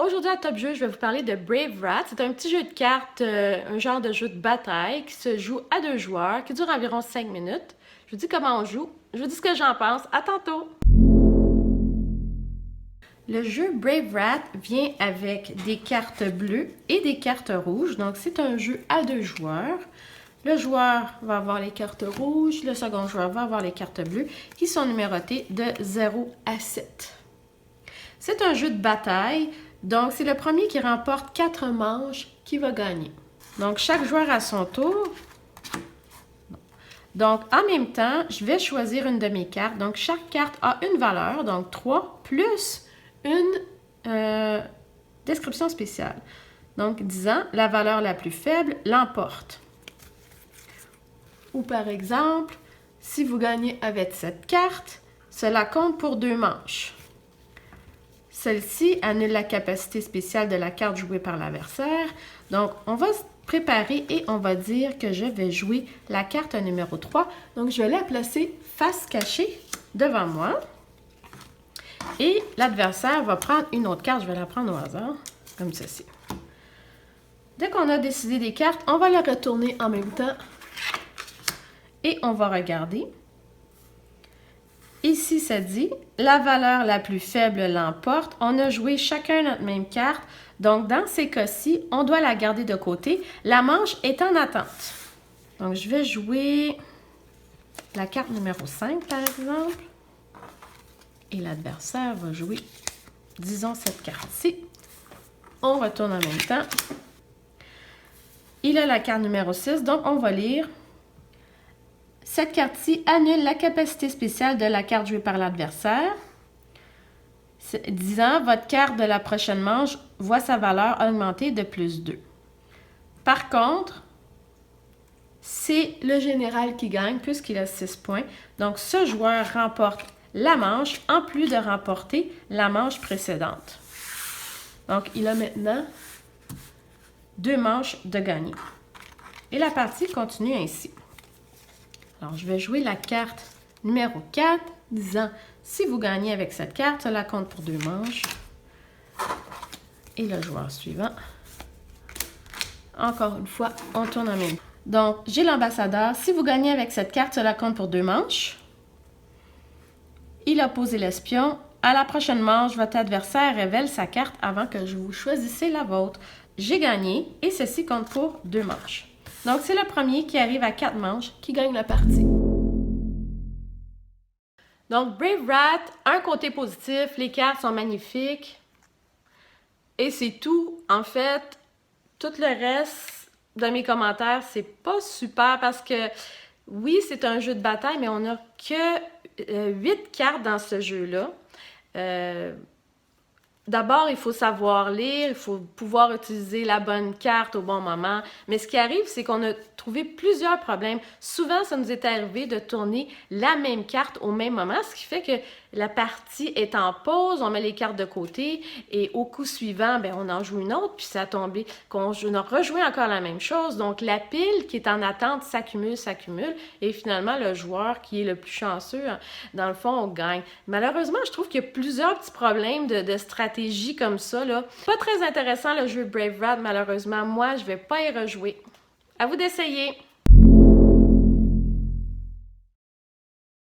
Aujourd'hui à Top Jeu, je vais vous parler de Brave Rat. C'est un petit jeu de cartes, un genre de jeu de bataille qui se joue à 2 joueurs, qui dure environ 5 minutes. Je vous dis comment on joue, je vous dis ce que j'en pense. À tantôt! Le jeu Brave Rat vient avec des cartes bleues et des cartes rouges. Donc, c'est un jeu à 2 joueurs. Le joueur va avoir les cartes rouges, le second joueur va avoir les cartes bleues qui sont numérotées de 0 à 7. C'est un jeu de bataille, donc c'est le premier qui remporte 4 manches qui va gagner. Donc, chaque joueur à son tour. Donc, en même temps, je vais choisir une de mes cartes. Donc, chaque carte a une valeur, donc 3, plus une description spéciale. Donc, disant, la valeur la plus faible l'emporte. Ou par exemple, si vous gagnez avec cette carte, cela compte pour 2 manches. Celle-ci annule la capacité spéciale de la carte jouée par l'adversaire. Donc, on va se préparer et on va dire que je vais jouer la carte numéro 3. Donc, je vais la placer face cachée devant moi. Et l'adversaire va prendre une autre carte. Je vais la prendre au hasard, comme ceci. Dès qu'on a décidé des cartes, on va les retourner en même temps. Et on va regarder. Ici, ça dit, la valeur la plus faible l'emporte. On a joué chacun notre même carte. Donc, dans ces cas-ci, on doit la garder de côté. La manche est en attente. Donc, je vais jouer la carte numéro 5, par exemple. Et l'adversaire va jouer, disons, cette carte-ci. On retourne en même temps. Il a la carte numéro 6, donc on va lire. Cette carte-ci annule la capacité spéciale de la carte jouée par l'adversaire. Disant, votre carte de la prochaine manche voit sa valeur augmenter de plus 2. Par contre, c'est le général qui gagne puisqu'il a 6 points. Donc, ce joueur remporte la manche en plus de remporter la manche précédente. Donc, il a maintenant 2 manches de gagner. Et la partie continue ainsi. Alors, je vais jouer la carte numéro 4, disant, si vous gagnez avec cette carte, cela compte pour 2 manches. Et le joueur suivant. Encore une fois, on tourne en même temps. Donc, j'ai l'ambassadeur. Si vous gagnez avec cette carte, cela compte pour 2 manches. Il a posé l'espion. À la prochaine manche, votre adversaire révèle sa carte avant que vous choisissiez la vôtre. J'ai gagné et ceci compte pour 2 manches. Donc, c'est le premier qui arrive à 4 manches qui gagne la partie. Donc, Brave Rat, un côté positif, les cartes sont magnifiques. Et c'est tout. En fait, tout le reste de mes commentaires, c'est pas super parce que, oui, c'est un jeu de bataille, mais on n'a que 8 cartes dans ce jeu-là. D'abord, il faut savoir lire, il faut pouvoir utiliser la bonne carte au bon moment. Mais ce qui arrive, c'est qu'on a trouvé plusieurs problèmes. Souvent, ça nous est arrivé de tourner la même carte au même moment, ce qui fait que la partie est en pause, on met les cartes de côté et au coup suivant, ben, on en joue une autre, puis ça a tombé qu'on a rejoué encore la même chose. Donc, la pile qui est en attente s'accumule et finalement, le joueur qui est le plus chanceux, dans le fond, on gagne. Malheureusement, je trouve qu'il y a plusieurs petits problèmes de stratégie comme ça, là. Pas très intéressant le jeu Brave Rat, malheureusement. Moi, je vais pas y rejouer. À vous d'essayer!